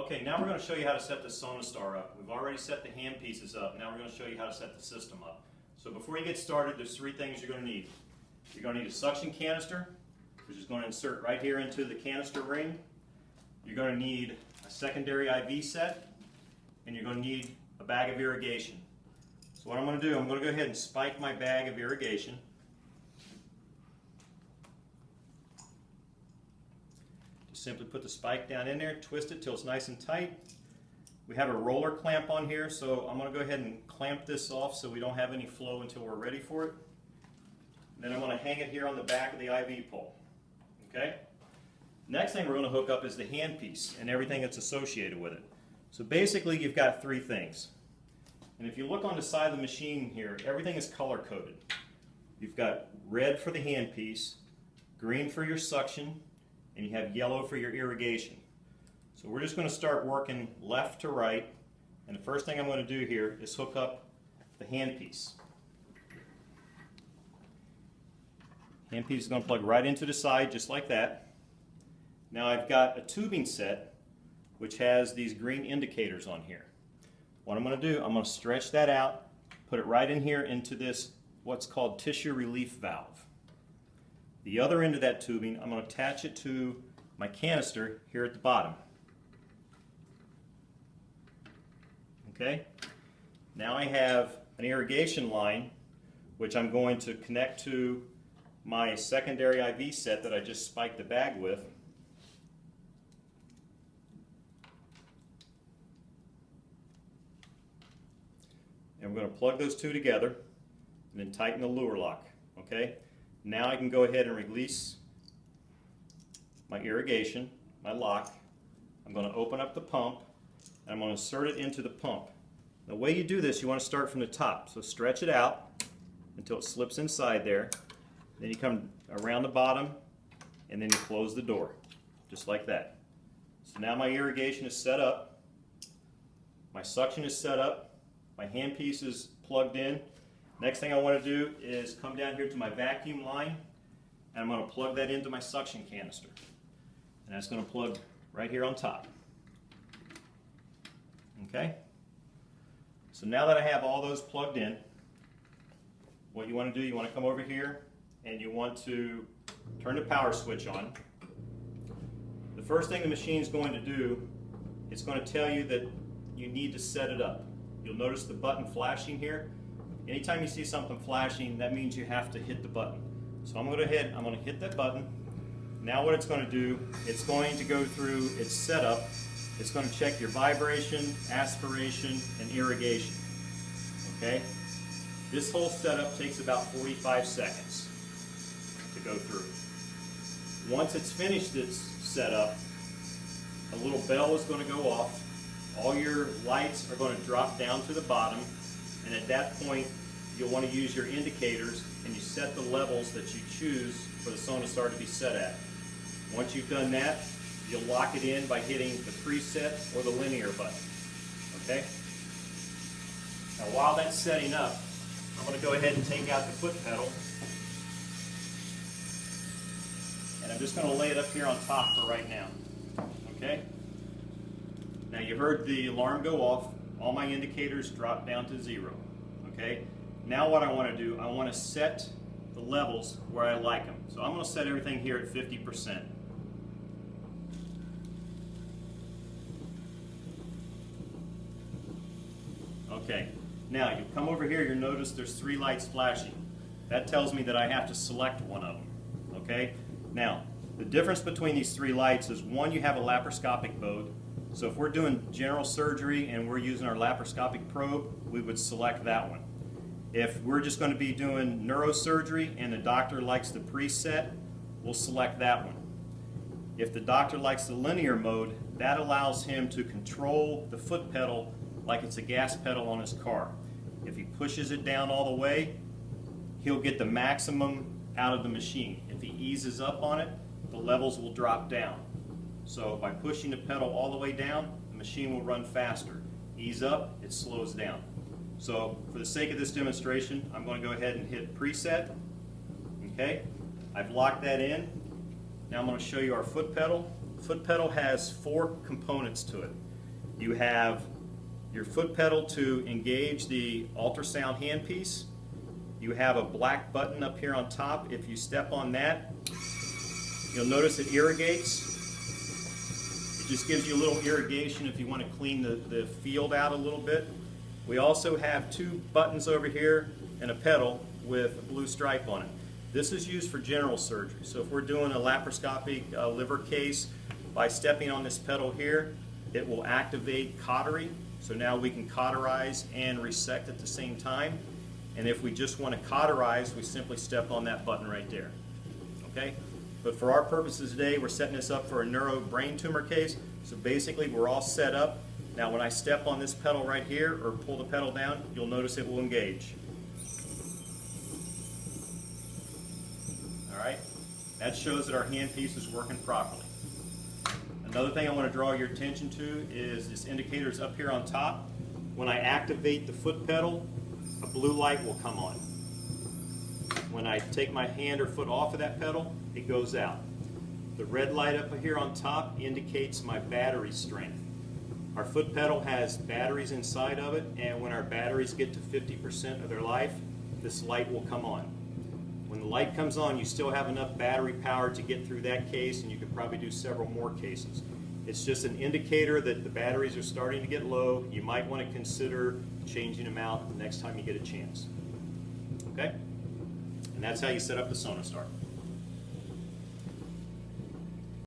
Okay, now we're going to show you how to set the Sonastar up. We've already set the hand pieces up. Now we're going to show you how to set the system up. So before you get started, there's three things you're going to need. You're going to need a suction canister, which is going to insert right here into the canister ring. You're going to need a secondary IV set, and you're going to need a bag of irrigation. So what I'm going to do, I'm going to go ahead and spike my bag of irrigation. Simply put the spike down in there, twist it till it's nice and tight. We have a roller clamp on here, so I'm going to go ahead and clamp this off so we don't have any flow until we're ready for it. Then I'm going to hang it here on the back of the IV pole. Okay? Next thing we're going to hook up is the handpiece and everything that's associated with it. So basically you've got three things. And if you look on the side of the machine here, everything is color coded. You've got red for the handpiece, green for your suction, and you have yellow for your irrigation. So we're just going to start working left to right, and the first thing I'm going to do here is hook up the handpiece. Handpiece is going to plug right into the side just like that. Now I've got a tubing set which has these green indicators on here. What I'm going to do, I'm going to stretch that out, put it right in here into this what's called tissue relief valve. The other end of that tubing, I'm going to attach it to my canister here at the bottom. Okay? Now I have an irrigation line which I'm going to connect to my secondary IV set that I just spiked the bag with. And we're going to plug those two together and then tighten the lure lock. Okay? Now I can go ahead and release my irrigation, my lock. I'm going to open up the pump and I'm going to insert it into the pump. The way you do this, you want to start from the top. So stretch it out until it slips inside there. Then you come around the bottom and then you close the door, just like that. So now my irrigation is set up. My suction is set up. My handpiece is plugged in. Next thing I want to do is come down here to my vacuum line and I'm going to plug that into my suction canister. And that's going to plug right here on top. Okay? So now that I have all those plugged in, what you want to do, you want to come over here and you want to turn the power switch on. The first thing the machine is going to do, it's going to tell you that you need to set it up. You'll notice the button flashing here. Anytime you see something flashing, that means you have to hit the button. So I'm going to hit that button. Now what it's going to do, it's going to go through its setup. It's going to check your vibration, aspiration, and irrigation. Okay? This whole setup takes about 45 seconds to go through. Once it's finished its setup, a little bell is going to go off. All your lights are going to drop down to the bottom. And at that point, you'll want to use your indicators and you set the levels that you choose for the Sonastar to be set at. Once you've done that, you'll lock it in by hitting the preset or the linear button. Okay? Now while that's setting up, I'm going to go ahead and take out the foot pedal. And I'm just going to lay it up here on top for right now. Okay? Now you heard the alarm go off. All my indicators drop down to 0. Okay? Now what I want to do, I want to set the levels where I like them. So I'm going to set everything here at 50%. Okay. Now you come over here, you'll notice there's 3 lights flashing. That tells me that I have to select one of them. Okay? Now, the difference between these 3 lights is one, you have a laparoscopic mode. So if we're doing general surgery and we're using our laparoscopic probe, we would select that one. If we're just going to be doing neurosurgery and the doctor likes the preset, we'll select that one. If the doctor likes the linear mode, that allows him to control the foot pedal like it's a gas pedal on his car. If he pushes it down all the way, he'll get the maximum out of the machine. If he eases up on it, the levels will drop down. So by pushing the pedal all the way down, the machine will run faster. Ease up, it slows down. So for the sake of this demonstration, I'm going to go ahead and hit preset. Okay, I've locked that in. Now I'm going to show you our foot pedal. The foot pedal has 4 components to it. You have your foot pedal to engage the ultrasound handpiece. You have a black button up here on top. If you step on that, you'll notice it irrigates. It just gives you a little irrigation if you want to clean the field out a little bit. We also have two buttons over here and a pedal with a blue stripe on it. This is used for general surgery. So if we're doing a laparoscopic liver case, by stepping on this pedal here, it will activate cautery. So now we can cauterize and resect at the same time. And if we just want to cauterize, we simply step on that button right there. Okay? But for our purposes today, we're setting this up for a neuro brain tumor case. So basically, we're all set up. Now when I step on this pedal right here, or pull the pedal down, you'll notice it will engage. All right? That shows that our handpiece is working properly. Another thing I want to draw your attention to is this indicator is up here on top. When I activate the foot pedal, a blue light will come on. When I take my hand or foot off of that pedal, it goes out. The red light up here on top indicates my battery strength. Our foot pedal has batteries inside of it, and when our batteries get to 50% of their life, this light will come on. When the light comes on, you still have enough battery power to get through that case, and you could probably do several more cases. It's just an indicator that the batteries are starting to get low. You might want to consider changing them out the next time you get a chance. Okay? And that's how you set up the Sonastar.